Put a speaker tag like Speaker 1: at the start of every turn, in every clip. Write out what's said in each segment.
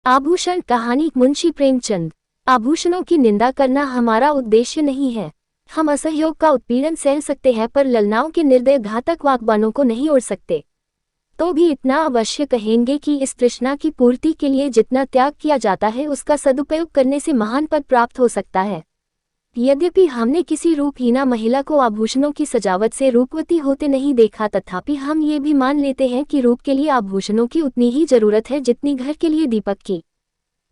Speaker 1: आभूषण कहानी मुंशी प्रेमचंद। आभूषणों की निंदा करना हमारा उद्देश्य नहीं है। हम असहयोग का उत्पीड़न सह सकते हैं पर ललनाओं के निर्दय घातक वाग्बानों को नहीं ओढ़ सकते। तो भी इतना अवश्य कहेंगे कि इस तृष्णा की पूर्ति के लिए जितना त्याग किया जाता है उसका सदुपयोग करने से महान पद प्राप्त हो सकता है। यद्यपि हमने किसी रूपहीना महिला को आभूषणों की सजावट से रूपवती होते नहीं देखा, तथापि हम ये भी मान लेते हैं कि रूप के लिए आभूषणों की उतनी ही जरूरत है जितनी घर के लिए दीपक की।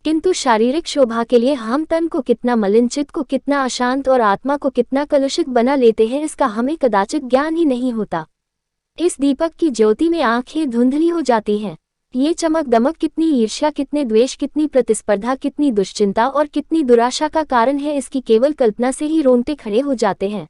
Speaker 1: किंतु शारीरिक शोभा के लिए हम तन को कितना मलिन, चित्त को कितना अशांत और आत्मा को कितना कलुषित बना लेते हैं, इसका हमें कदाचित ज्ञान ही नहीं होता। इस दीपक की ज्योति में आंखें धुंधली हो जाती हैं। ये चमक दमक कितनी ईर्ष्या, कितने द्वेष, कितनी प्रतिस्पर्धा, कितनी दुश्चिंता और कितनी दुराशा का कारण है, इसकी केवल कल्पना से ही रोंगटे खड़े हो जाते हैं।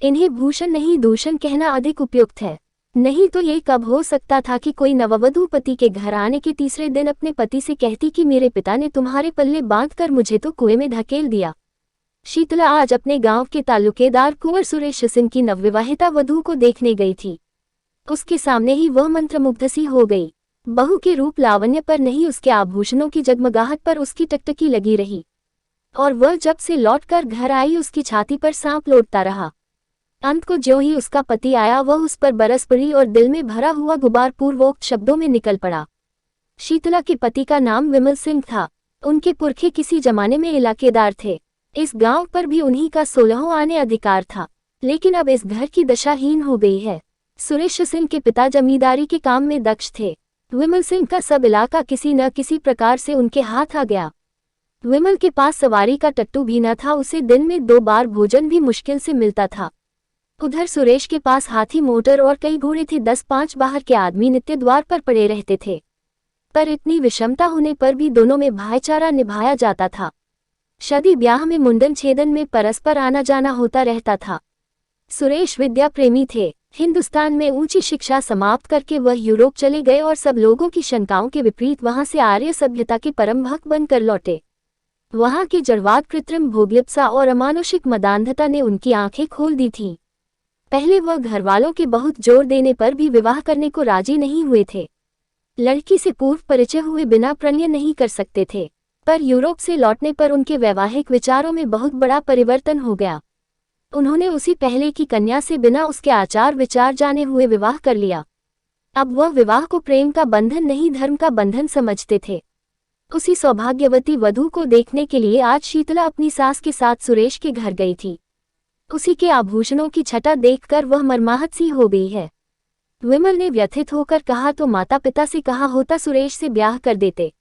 Speaker 1: इन्हें भूषण नहीं दूषण कहना अधिक उपयुक्त है। नहीं तो ये कब हो सकता था कि कोई नववधू पति के घर आने के तीसरे दिन अपने पति से कहती कि मेरे पिता ने तुम्हारे पल्ले बांधकर मुझे तो कुएं में धकेल दिया। शीतला आज अपने गांव के तालुकेदार कुंवर सुरेश सिंह की नवविवाहिता वधू को देखने गई थी। उसके सामने ही वह मंत्रमुग्ध सी हो गई। बहू के रूप लावण्य पर नहीं, उसके आभूषणों की जगमगाहट पर उसकी टकटकी लगी रही। और वह जब से लौटकर घर आई उसकी छाती पर सांप लौटता रहा। अंत को ज्यों ही उसका पति आया वह उस पर बरस पड़ी और दिल में भरा हुआ गुबार पूर्वोक्त शब्दों में निकल पड़ा। शीतला के पति का नाम विमल सिंह था। उनके पुरखे किसी जमाने में इलाकेदार थे। इस गांव पर भी उन्हीं का 16 आने अधिकार था। लेकिन अब इस घर की दशा हीन हो गई है। सुरेश सिंह के पिता जमींदारी के काम में दक्ष थे। विमल सिंह का सब इलाका किसी न किसी प्रकार से उनके हाथ आ गया। विमल के पास सवारी का टट्टू भी न था, उसे दिन में 2 बार भोजन भी मुश्किल से मिलता था। उधर सुरेश के पास हाथी, मोटर और कई घोड़े थे। 10-5 बाहर के आदमी नित्य द्वार पर पड़े रहते थे। पर इतनी विषमता होने पर भी दोनों में भाईचारा निभाया जाता था। शादी ब्याह में, मुंडन छेदन में परस्पर आना जाना होता रहता था। सुरेश विद्या प्रेमी थे। हिंदुस्तान में ऊंची शिक्षा समाप्त करके वह यूरोप चले गए और सब लोगों की शंकाओं के विपरीत वहां से आर्य सभ्यता के परम भक्त बनकर लौटे। वहां के जड़वाद, कृत्रिम भोगलिप्सा और अमानुषिक मदान्धता ने उनकी आंखें खोल दी थीं। पहले वह घरवालों के बहुत जोर देने पर भी विवाह करने को राजी नहीं हुए थे। लड़की से पूर्व परिचय हुए बिना प्रणय नहीं कर सकते थे। पर यूरोप से लौटने पर उनके वैवाहिक विचारों में बहुत बड़ा परिवर्तन हो गया। उन्होंने उसी पहले की कन्या से बिना उसके आचार विचार जाने हुए विवाह कर लिया। अब वह विवाह को प्रेम का बंधन नहीं, धर्म का बंधन समझते थे। उसी सौभाग्यवती वधू को देखने के लिए आज शीतला अपनी सास के साथ सुरेश के घर गई थी। उसी के आभूषणों की छटा देखकर वह मर्माहत सी हो गई है। विमल ने व्यथित होकर कहा, तो माता पिता से कहा होता सुरेश से ब्याह कर देते,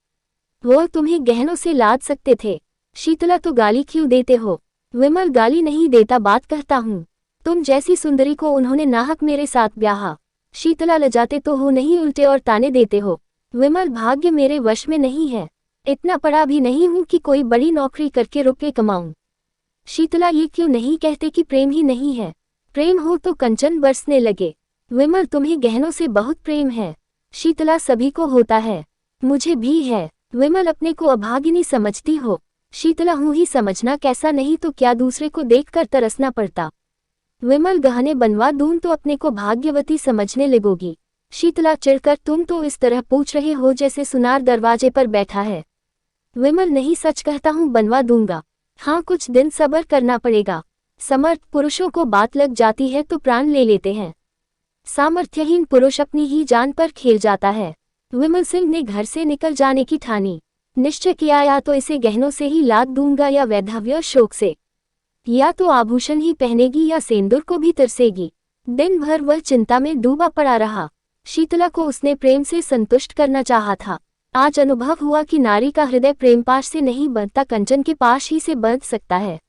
Speaker 1: वो तुम्हें गहनों से लाद सकते थे। शीतला, तो गाली क्यों देते हो? विमल, गाली नहीं देता, बात कहता हूँ। तुम जैसी सुंदरी को उन्होंने नाहक मेरे साथ ब्याहा। शीतला, लजाते तो हो नहीं, उल्टे और ताने देते हो। विमल, भाग्य मेरे वश में नहीं है। इतना पढ़ा भी नहीं हूँ कि कोई बड़ी नौकरी करके रुपये कमाऊं। शीतला, ये क्यों नहीं कहते कि प्रेम ही नहीं है? प्रेम हो तो कंचन बरसने लगे। विमल, तुम्हें गहनों से बहुत प्रेम है। शीतला, सभी को होता है, मुझे भी है। विमल, अपने को अभागिनी समझती हो? शीतला, हूँ ही समझना, कैसा नहीं तो क्या दूसरे को देखकर तरसना पड़ता। विमल, गहने बनवा दूं तो अपने को भाग्यवती समझने लगोगी। शीतला, चिढ़कर, तुम तो इस तरह पूछ रहे हो जैसे सुनार दरवाजे पर बैठा है। विमल, नहीं, सच कहता हूँ, बनवा दूंगा। हाँ, कुछ दिन सब्र करना पड़ेगा। समर्थ पुरुषों को बात लग जाती है तो प्राण ले लेते हैं। सामर्थ्यहीन पुरुष अपनी ही जान पर खेल जाता है। विमल सिंह ने घर से निकल जाने की ठानी। निश्चय किया, या तो इसे गहनों से ही लाद दूंगा या वैधव्य शोक से, या तो आभूषण ही पहनेगी या सेंदूर को भी तरसेगी। दिन भर वह चिंता में डूबा पड़ा रहा। शीतला को उसने प्रेम से संतुष्ट करना चाहा था। आज अनुभव हुआ कि नारी का हृदय प्रेम पाश से नहीं बंधता, कंचन के पाश ही से बंध सकता है।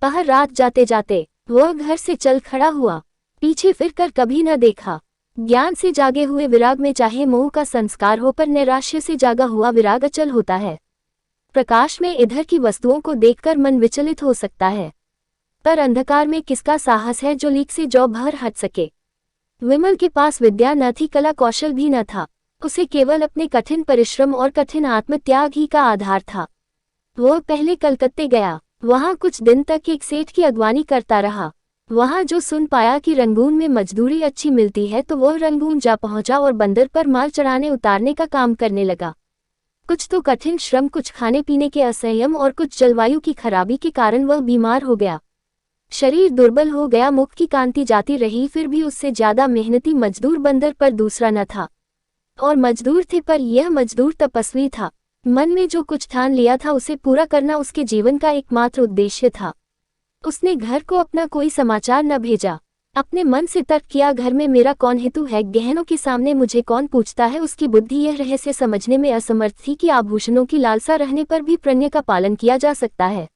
Speaker 1: पहर रात जाते जाते वह घर से चल खड़ा हुआ। पीछे फिरकर कभी न देखा। ज्ञान से जागे हुए विराग में चाहे मोह का संस्कार हो, पर नैराश्य से जागा हुआ विराग अचल होता है। प्रकाश में इधर की वस्तुओं को देखकर मन विचलित हो सकता है, पर अंधकार में किसका साहस है जो लीक से जौ भर हट सके। विमल के पास विद्या न थी, कला कौशल भी न था। उसे केवल अपने कठिन परिश्रम और कठिन आत्मत्याग ही का आधार था। वह पहले कलकत्ते गया। वहां कुछ दिन तक एक सेठ की अगवानी करता रहा। वहां जो सुन पाया कि रंगून में मजदूरी अच्छी मिलती है तो वह रंगून जा पहुंचा और बंदर पर माल चढ़ाने उतारने का काम करने लगा। कुछ तो कठिन श्रम, कुछ खाने पीने के असंयम और कुछ जलवायु की खराबी के कारण वह बीमार हो गया। शरीर दुर्बल हो गया, मुख की कांति जाती रही, फिर भी उससे ज्यादा मेहनती मजदूर बंदर पर दूसरा न था। और मजदूर थे, पर यह मजदूर तपस्वी था। मन में जो कुछ ठान लिया था उसे पूरा करना उसके जीवन का एकमात्र उद्देश्य था। उसने घर को अपना कोई समाचार न भेजा। अपने मन से तर्क किया, घर में मेरा कौन हेतु है, गहनों के सामने मुझे कौन पूछता है। उसकी बुद्धि यह रहस्य समझने में असमर्थ थी कि आभूषणों की लालसा रहने पर भी प्रणय का पालन किया जा सकता है।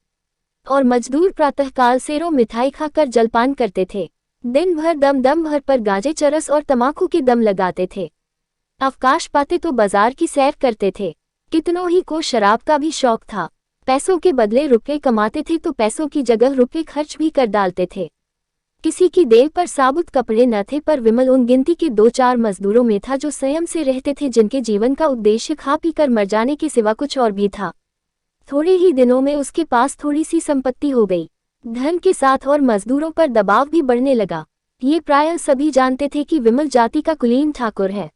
Speaker 1: और मजदूर प्रातःकाल सेरो मिठाई खाकर जलपान करते थे। दिन भर दम भर पर गांजे, चरस और तमाकू के दम लगाते थे। अवकाश पाते तो बाजार की सैर करते थे। कितनों ही को शराब का भी शौक था। पैसों के बदले रुपए कमाते थे तो पैसों की जगह रुपए खर्च भी कर डालते थे। किसी की देह पर साबुत कपड़े न थे, पर विमल उन गिनती के 2-4 मजदूरों में था जो संयम से रहते थे, जिनके जीवन का उद्देश्य खा पी कर मर जाने के सिवा कुछ और भी था। थोड़े ही दिनों में उसके पास थोड़ी सी संपत्ति हो गई। धन के साथ और मजदूरों पर दबाव भी बढ़ने लगा। ये प्रायः सभी जानते थे कि विमल जाति का कुलीन ठाकुर है।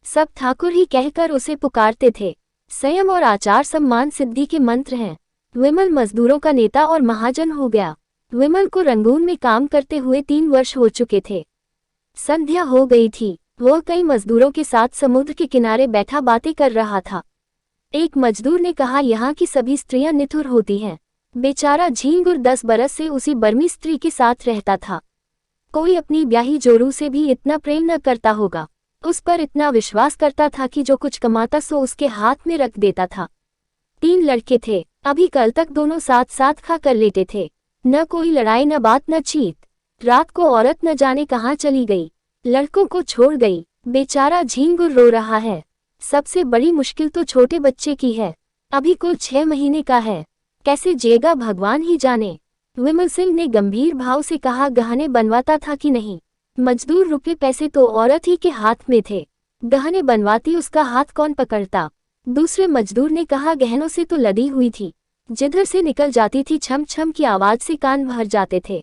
Speaker 1: सब ठाकुर ही कहकर उसे पुकारते थे। संयम और आचार सम्मान सिद्धि के मंत्र हैं। विमल मजदूरों का नेता और महाजन हो गया। विमल को रंगून में काम करते हुए 3 वर्ष हो चुके थे। संध्या हो गई थी। वह कई मजदूरों के साथ समुद्र के किनारे बैठा बातें कर रहा था। एक मजदूर ने कहा, यहाँ की सभी स्त्रियां निठुर होती हैं। बेचारा झींगुर 10 बरस से उसी बर्मी स्त्री के साथ रहता था। कोई अपनी ब्याही जोरू से भी इतना प्रेम न करता होगा। उस पर इतना विश्वास करता था कि जो कुछ कमाता सो उसके हाथ में रख देता था। 3 लड़के थे। अभी कल तक दोनों साथ साथ खा कर लेते थे। न कोई लड़ाई, न बात, न चीत। रात को औरत न जाने कहाँ चली गई, लड़कों को छोड़ गई। बेचारा झींगुर रो रहा है। सबसे बड़ी मुश्किल तो छोटे बच्चे की है। अभी कुल 6 महीने का है। कैसे जिएगा भगवान ही जाने। विमल सिंह ने गंभीर भाव से कहा, गहने बनवाता था कि नहीं? मजदूर रुपए पैसे तो औरत ही के हाथ में थे। गहने बनवाती उसका हाथ कौन पकड़ता? दूसरे मजदूर ने कहा, गहनों से तो लदी हुई थी, जिधर से निकल जाती थी छम छम की आवाज से कान भर जाते थे।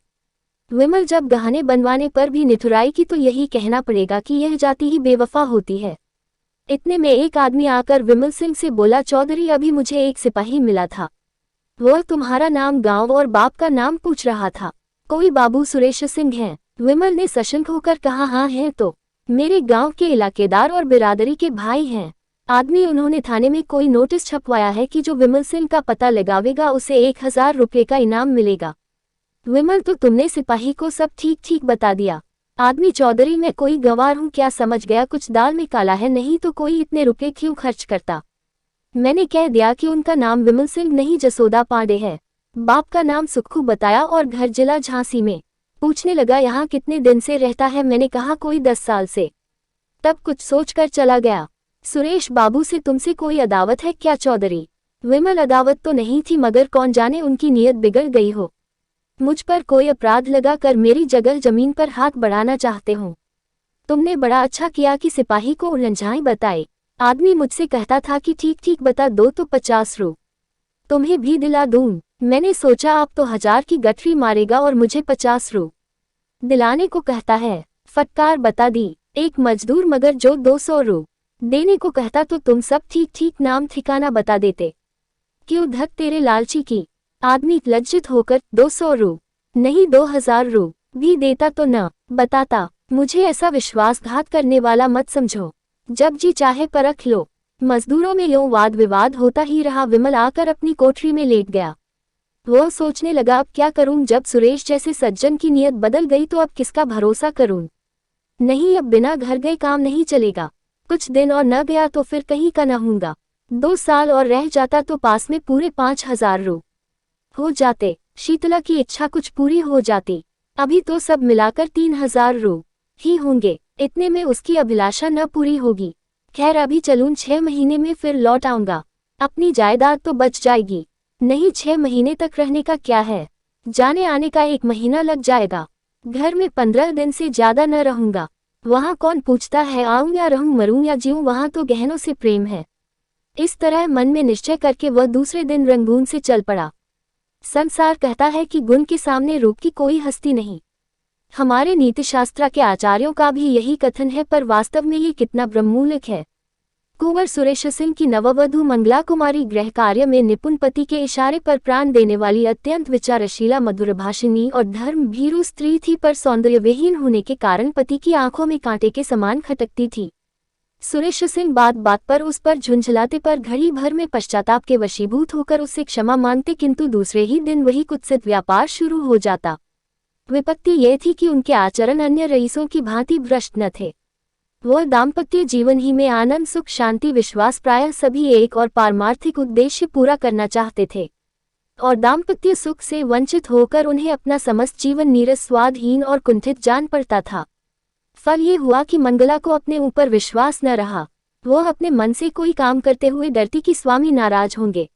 Speaker 1: विमल जब गहने बनवाने पर भी निठुराई की तो यही कहना पड़ेगा कि यह जाति ही बेवफा होती है। इतने में एक आदमी आकर विमल सिंह से बोला, चौधरी, अभी मुझे एक सिपाही मिला था। वह तुम्हारा नाम, गांव और बाप का नाम पूछ रहा था। कोई बाबू सुरेश सिंह हैं? विमल ने सशंक होकर कहा, हाँ हैं तो। मेरे गांव के इलाकेदार और बिरादरी के भाई हैं। आदमी, उन्होंने थाने में कोई नोटिस छपवाया है कि जो विमल सिंह का पता लगावेगा उसे 1000 रुपये का इनाम मिलेगा। विमल, तो तुमने सिपाही को सब ठीक ठीक बता दिया। आदमी, चौधरी, मैं कोई गंवार हूँ क्या? समझ गया कुछ दाल में काला है, नहीं तो कोई इतने रुपए क्यों खर्च करता। मैंने कह दिया कि उनका नाम विमल सिंह नहीं जसोदा पांडे है। बाप का नाम सुक्खू बताया और घर जिला झांसी में। पूछने लगा, यहाँ कितने दिन से रहता है? मैंने कहा, कोई 10 साल से। तब कुछ सोचकर चला गया। सुरेश बाबू से तुमसे कोई अदावत है क्या चौधरी? विमल, अदावत तो नहीं थी, मगर कौन जाने उनकी नीयत बिगड़ गई हो। मुझ पर कोई अपराध लगा कर मेरी जगह जमीन पर हाथ बढ़ाना चाहते हो। तुमने बड़ा अच्छा किया कि सिपाही को उलझाएं बताए। आदमी मुझसे कहता था कि ठीक ठीक बता दो तो 50 रू तुम्हें भी दिला दूं। मैंने सोचा आप तो 1000 की गठरी मारेगा और मुझे 50 रू दिलाने को कहता है। फटकार बता दी। एक मजदूर, मगर जो 200 रू देने को कहता तो तुम सब ठीक ठीक नाम ठिकाना बता देते। क्यों धक तेरे लालची की? आदमी लज्जित होकर, 200 रू नहीं 2000 रू भी देता तो न बताता। मुझे ऐसा विश्वासघात करने वाला मत समझो। जब जी चाहे परख लो। मजदूरों में यूं वाद विवाद होता ही रहा। विमल आकर अपनी कोठरी में लेट गया। वह सोचने लगा, अब क्या करूं? जब सुरेश जैसे सज्जन की नीयत बदल गई तो अब किसका भरोसा करूं? नहीं, अब बिना घर गए काम नहीं चलेगा। कुछ दिन और न गया तो फिर कहीं का न होऊंगा। 2 साल और रह जाता तो पास में पूरे 5000 रू हो जाते। शीतला की इच्छा कुछ पूरी हो जाती। अभी तो सब मिलाकर 3000 रू ही होंगे। इतने में उसकी अभिलाषा न पूरी होगी। खैर, अभी चलूं, 6 महीने में फिर लौट आऊंगा। अपनी जायदाद तो बच जाएगी। नहीं, 6 महीने तक रहने का क्या है? जाने आने का 1 महीना लग जाएगा। घर में 15 दिन से ज्यादा न रहूंगा। वहां कौन पूछता है आऊं या रहूं, मरूं या जीऊं, वहां तो गहनों से प्रेम है। इस तरह मन में निश्चय करके वह दूसरे दिन रंगून से चल पड़ा। संसार कहता है कि गुण के सामने रूप की कोई हस्ती नहीं। हमारे नीतिशास्त्र के आचार्यों का भी यही कथन है, पर वास्तव में ये कितना ब्रह्मूलिक है। कुंवर सुरेश सिंह की नववधू मंगला कुमारी गृह कार्य में निपुण, पति के इशारे पर प्राण देने वाली, अत्यंत विचारशीला, मधुरभाषिणी और धर्म भीरू स्त्री थी, पर सौंदर्य विहीन होने के कारण पति की आंखों में कांटे के समान खटकती थी। सुरेश सिंह बात बात पर उस पर झुंझलाते, पर घड़ी भर में पश्चाताप के वशीभूत होकर उससे क्षमा मांगते, किंतु दूसरे ही दिन वही कुत्सित व्यापार शुरू हो जाता। विपत्ति यह थी कि उनके आचरण अन्य रईसों की भांति भ्रष्ट न थे। वह दाम्पत्य जीवन ही में आनंद, सुख, शांति, विश्वास, प्रायः सभी एक और पारमार्थिक उद्देश्य पूरा करना चाहते थे, और दाम्पत्य सुख से वंचित होकर उन्हें अपना समस्त जीवन नीरस, स्वादहीन और कुंठित जान पड़ता था। फल ये हुआ कि मंगला को अपने ऊपर विश्वास न रहा। वह अपने मन से कोई काम करते हुए डरती कि स्वामी नाराज होंगे।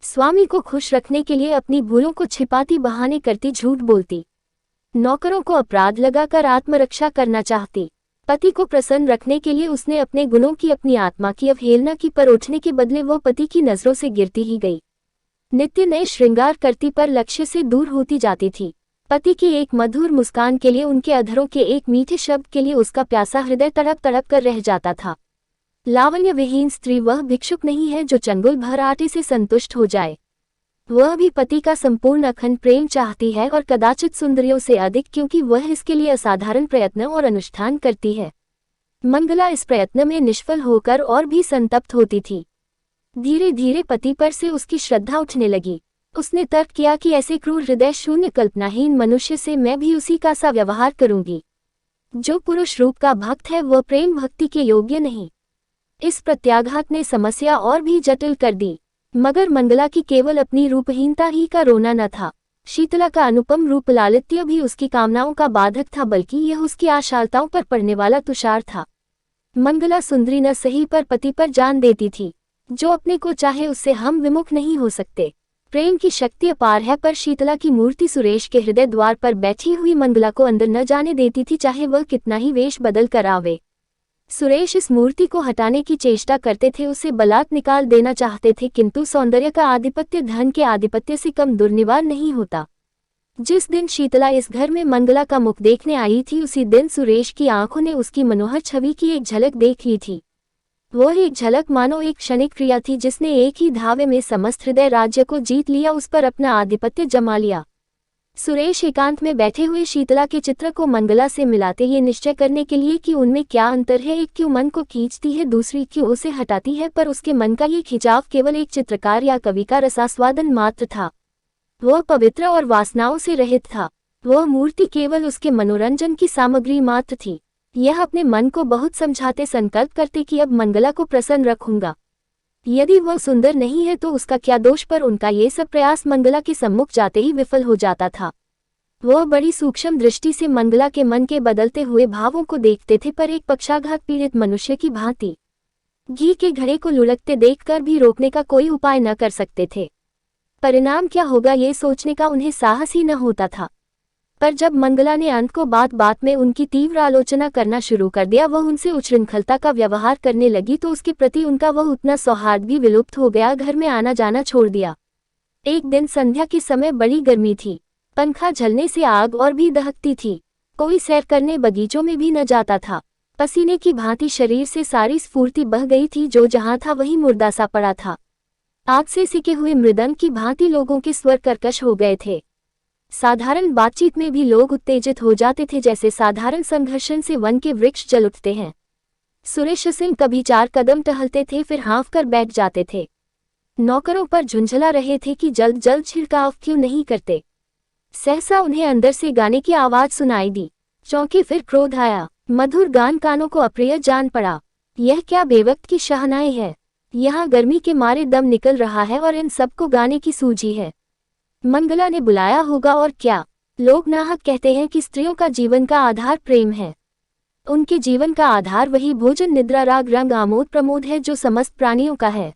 Speaker 1: स्वामी को खुश रखने के लिए अपनी भूलों को छिपाती, बहाने करती, झूठ बोलती। नौकरों को अपराध लगाकर आत्मरक्षा करना चाहती। पति को प्रसन्न रखने के लिए उसने अपने गुणों की, अपनी आत्मा की अवहेलना की, पर उठने के बदले वह पति की नजरों से गिरती ही गई। नित्य नए श्रृंगार करती, पर लक्ष्य से दूर होती जाती थी। पति की एक मधुर मुस्कान के लिए, उनके अधरों के एक मीठे शब्द के लिए उसका प्यासा हृदय तड़प तड़प कर रह जाता था। लावण्य विहीन स्त्री वह भिक्षुक नहीं है जो चंगुल भर आटे से संतुष्ट हो जाए। वह भी पति का संपूर्ण अखंड प्रेम चाहती है, और कदाचित सुंदरियों से अधिक, क्योंकि वह इसके लिए असाधारण प्रयत्न और अनुष्ठान करती है। मंगला इस प्रयत्न में निष्फल होकर और भी संतप्त होती थी। धीरे धीरे पति पर से उसकी श्रद्धा उठने लगी। उसने तर्क किया कि ऐसे क्रूर, हृदय शून्य, कल्पनाहीन मनुष्य से मैं भी उसी का सा व्यवहार करूंगी। जो पुरुष रूप का भक्त है वह प्रेम भक्ति के योग्य नहीं। इस प्रत्याघात ने समस्या और भी जटिल कर दी। मगर मंगला की केवल अपनी रूपहीनता ही का रोना न था। शीतला का अनुपम रूप लालित्य भी उसकी कामनाओं का बाधक था, बल्कि यह उसकी आशालताओं पर पड़ने वाला तुषार था। मंगला सुंदरी न सही, पर पति पर जान देती थी। जो अपने को चाहे उससे हम विमुख नहीं हो सकते। प्रेम की शक्ति अपार है, पर शीतला की मूर्ति सुरेश के हृदय द्वार पर बैठी हुई मंगला को अंदर न जाने देती थी, चाहे वह कितना ही वेश बदल कर आवे। सुरेश इस मूर्ति को हटाने की चेष्टा करते थे, उसे बलात् निकाल देना चाहते थे, किंतु सौंदर्य का आधिपत्य धन के आधिपत्य से कम दुर्निवार नहीं होता। जिस दिन शीतला इस घर में मंगला का मुख देखने आई थी, उसी दिन सुरेश की आंखों ने उसकी मनोहर छवि की एक झलक देख ली थी। वह एक झलक मानो एक क्षणिक क्रिया थी, जिसने एक ही धावे में समस्त हृदय राज्य को जीत लिया, उस पर अपना आधिपत्य जमा लिया। सुरेश एकांत में बैठे हुए शीतला के चित्र को मंगला से मिलाते, ये निश्चय करने के लिए कि उनमें क्या अंतर है, एक क्यों मन को खींचती है, दूसरी क्यों उसे हटाती है, पर उसके मन का ये खिंचाव केवल एक चित्रकार या कवि का रसास्वादन मात्र था। वह पवित्र और वासनाओं से रहित था। वह मूर्ति केवल उसके मनोरंजन की सामग्री मात्र थी। यह अपने मन को बहुत समझाते संकल्प करते कि अब मंगला को प्रसन्न रखूंगा। यदि वह सुंदर नहीं है तो उसका क्या दोष, पर उनका ये सब प्रयास मंगला के सम्मुख जाते ही विफल हो जाता था। वह बड़ी सूक्ष्म दृष्टि से मंगला के मन के बदलते हुए भावों को देखते थे, पर एक पक्षाघात पीड़ित मनुष्य की भांति। घी के घड़े को लुढ़कते देखकर भी रोकने का कोई उपाय न कर सकते थे। परिणाम क्या होगा ये सोचने का उन्हें साहस ही न होता था। पर जब मंगला ने अंत को बात बात में उनकी तीव्र आलोचना करना शुरू कर दिया, वह उनसे उच्छृंखलता का व्यवहार करने लगी, तो उसके प्रति उनका वह उतना सौहार्द भी विलुप्त हो गया। घर में आना जाना छोड़ दिया। एक दिन संध्या के समय बड़ी गर्मी थी। पंखा झलने से आग और भी दहकती थी। कोई सैर करने बगीचों में भी न जाता था। पसीने की भांति शरीर से सारी स्फूर्ति बह गई थी। जो जहां था वही मुर्दा सा पड़ा था। आग से सिके हुए मृदंग की भांति लोगों के स्वर कर्कश हो गए थे। साधारण बातचीत में भी लोग उत्तेजित हो जाते थे, जैसे साधारण संघर्षण से वन के वृक्ष जल उठते हैं। सुरेश सिंह कभी 4 कदम टहलते थे, फिर हाँफ कर बैठ जाते थे। नौकरों पर झुंझला रहे थे कि जल्द जल्द छिड़काव क्यों नहीं करते। सहसा उन्हें अंदर से गाने की आवाज सुनाई दी। चौंके, फिर क्रोध आया। मधुर गान कानों को अप्रिय जान पड़ा। यह क्या बेवक्त की शहनाई है। यहाँ गर्मी के मारे दम निकल रहा है और इन सबको गाने की सूझी है। मंगला ने बुलाया होगा और क्या। लोग नाहक कहते हैं कि स्त्रियों का जीवन का आधार प्रेम है। उनके जीवन का आधार वही भोजन, निद्रा, राग, रंग, आमोद प्रमोद है जो समस्त प्राणियों का है।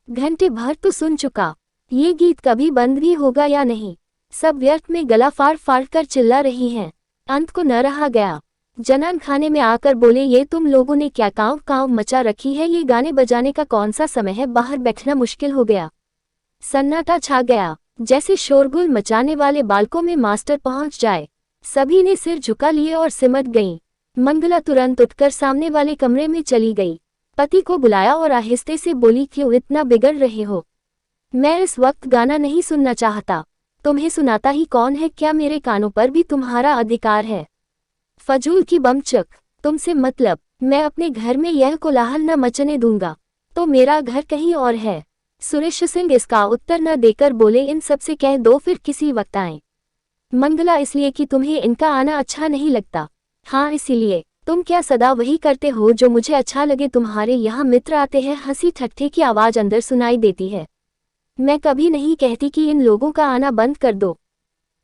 Speaker 1: घंटे भर तो सुन चुका। ये गीत कभी बंद भी होगा या नहीं। सब व्यर्थ में गला फाड़ फाड़ कर चिल्ला रही हैं। अंत को न रहा गया। जनान खाने में आकर बोले, ये तुम लोगों ने क्या कांव कांव मचा रखी है। ये गाने बजाने का कौन सा समय है। बाहर बैठना मुश्किल हो गया। सन्नाटा छा गया, जैसे शोरगुल मचाने वाले बालकों में मास्टर पहुंच जाए। सभी ने सिर झुका लिए और सिमट गईं। मंगला तुरंत उठकर सामने वाले कमरे में चली गई। पति को बुलाया और आहिस्ते से बोली, क्यों इतना बिगड़ रहे हो? मैं इस वक्त गाना नहीं सुनना चाहता। तुम्हें सुनाता ही कौन है? क्या मेरे कानों पर भी तुम्हारा अधिकार है? फजूल की बमचक, तुमसे मतलब। मैं अपने घर में यह कोलाहल न मचने दूंगा। तो मेरा घर कहीं और है। सुरेश सिंह इसका उत्तर न देकर बोले, इन सब से कह दो फिर किसी वक्त आए। मंगला, इसलिए कि तुम्हें इनका आना अच्छा नहीं लगता? हाँ इसीलिए। तुम क्या सदा वही करते हो जो मुझे अच्छा लगे? तुम्हारे यहाँ मित्र आते हैं, हंसी ठट्ठे की आवाज अंदर सुनाई देती है। मैं कभी नहीं कहती कि इन लोगों का आना बंद कर दो।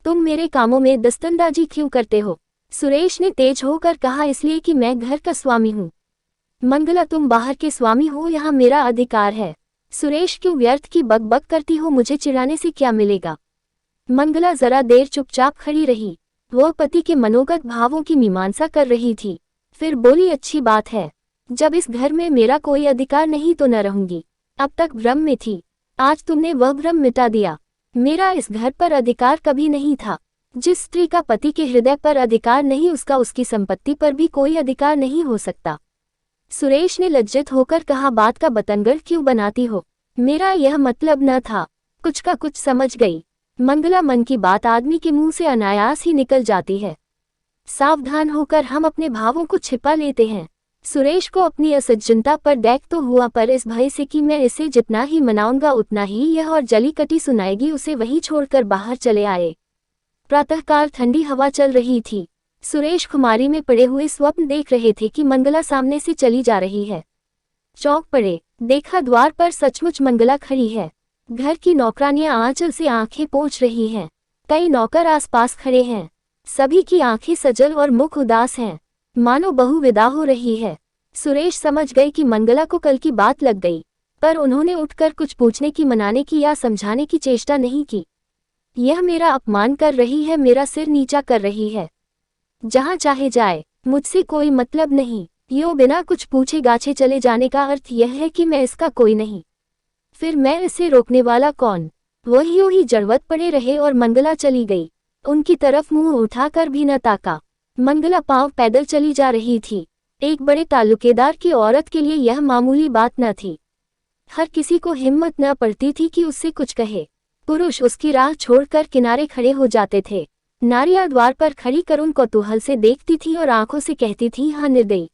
Speaker 1: तुम मेरे कामों में दस्तंदाजी क्यों करते हो? सुरेश ने तेज होकर कहा, इसलिए कि मैं घर का स्वामी हूँ। मंगला, तुम बाहर के स्वामी हो, यहाँ मेरा अधिकार है। सुरेश, क्यों व्यर्थ की बकबक करती हो? मुझे चिढ़ाने से क्या मिलेगा? मंगला जरा देर चुपचाप खड़ी रही। वह पति के मनोगत भावों की मीमांसा कर रही थी। फिर बोली, अच्छी बात है। जब इस घर में मेरा कोई अधिकार नहीं तो न रहूंगी। अब तक भ्रम में थी, आज तुमने वह भ्रम मिटा दिया। मेरा इस घर पर अधिकार कभी नहीं था। जिस स्त्री का पति के हृदय पर अधिकार नहीं, उसका उसकी संपत्ति पर भी कोई अधिकार नहीं हो सकता। सुरेश ने लज्जित होकर कहा, बात का बतंगड़ क्यों बनाती हो? मेरा यह मतलब न था। कुछ का कुछ समझ गई। मंगला, मन की बात आदमी के मुंह से अनायास ही निकल जाती है। सावधान होकर हम अपने भावों को छिपा लेते हैं। सुरेश को अपनी असज्जनता पर दैख तो हुआ, पर इस भय से कि मैं इसे जितना ही मनाऊंगा उतना ही यह और जली कटी सुनाएगी, उसे वहीं छोड़कर बाहर चले आए। प्रातःकाल ठंडी हवा चल रही थी। सुरेश खुमारी में पड़े हुए स्वप्न देख रहे थे कि मंगला सामने से चली जा रही है। चौंक पड़े, देखा द्वार पर सचमुच मंगला खड़ी है। घर की नौकरानियां आंचल से आंखें पोंछ रही हैं। कई नौकर आसपास खड़े हैं। सभी की आंखें सजल और मुख उदास हैं, मानो बहू विदा हो रही है। सुरेश समझ गए कि मंगला को कल की बात लग गई, पर उन्होंने उठकर कुछ पूछने की, मनाने की या समझाने की चेष्टा नहीं की। यह मेरा अपमान कर रही है, मेरा सिर नीचा कर रही है। जहां चाहे जाए, मुझसे कोई मतलब नहीं। यो बिना कुछ पूछे गाछे चले जाने का अर्थ यह है कि मैं इसका कोई नहीं। फिर मैं इसे रोकने वाला कौन? वह यूं ही जड़वत पड़े रहे और मंगला चली गई। उनकी तरफ मुंह उठाकर भी न ताका। मंगला पांव पैदल चली जा रही थी। एक बड़े ताल्लुकेदार की औरत के लिए यह मामूली बात न थी। हर किसी को हिम्मत न पड़ती थी कि उससे कुछ कहे। पुरुष उसकी राह छोड़कर किनारे खड़े हो जाते थे। नारियां द्वार पर खड़ी कर उन कौतूहल से देखती थी और आंखों से कहती थी, हाँ निर्दयी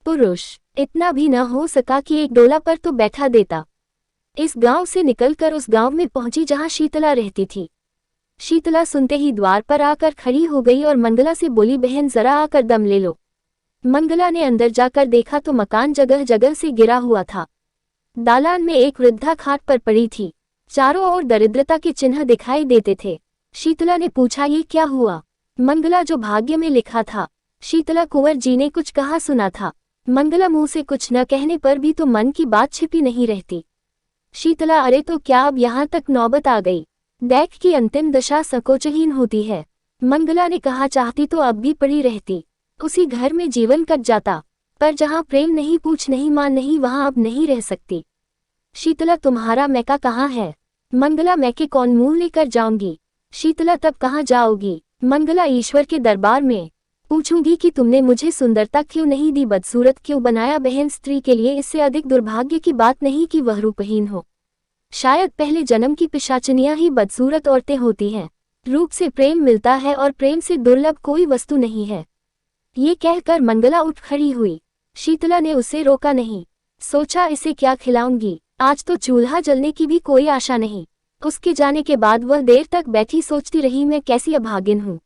Speaker 1: पुरुष। इतना भी न हो सका कि एक डोला पर तो बैठा देता। इस गांव से निकलकर उस गांव में पहुंची जहां शीतला रहती थी। शीतला सुनते ही द्वार पर आकर खड़ी हो गई और मंगला से बोली, बहन जरा आकर दम ले लो। मंगला ने अंदर जाकर देखा तो मकान जगह जगह से गिरा हुआ था। दालान में एक वृद्धा खाट पर पड़ी थी। चारों ओर दरिद्रता के चिन्ह दिखाई देते थे। शीतला ने पूछा, ये क्या हुआ? मंगला, जो भाग्य में लिखा था। शीतला, कुंवर जी ने कुछ कहा सुना था। मंगला, मुंह से कुछ न कहने पर भी तो मन की बात छिपी नहीं रहती। शीतला, अरे तो क्या अब यहाँ तक नौबत आ गई? दैख की अंतिम दशा संकोचहीन होती है। मंगला ने कहा, चाहती तो अब भी पड़ी रहती, उसी घर में जीवन कट जाता, पर जहाँ प्रेम नहीं, पूछ नहीं, मान नहीं, वहाँ अब नहीं रह सकती। शीतला, तुम्हारा मैका कहाँ है? मंगला, मैके कौन मुंह लेकर जाऊंगी। शीतला, तब कहाँ जाओगी? मंगला, ईश्वर के दरबार में। पूछूंगी कि तुमने मुझे सुंदरता क्यों नहीं दी, बदसूरत क्यों बनाया। बहन, स्त्री के लिए इससे अधिक दुर्भाग्य की बात नहीं कि वह रूपहीन हो। शायद पहले जन्म की पिशाचनियां ही बदसूरत औरतें होती हैं। रूप से प्रेम मिलता है और प्रेम से दुर्लभ कोई वस्तु नहीं है। ये कहकर मंगला उठ खड़ी हुई। शीतला ने उसे रोका नहीं। सोचा, इसे क्या खिलाऊंगी? आज तो चूल्हा जलने की भी कोई आशा नहीं। उसके जाने के बाद वह देर तक बैठी सोचती रही, मैं कैसी अभागिन हूँ।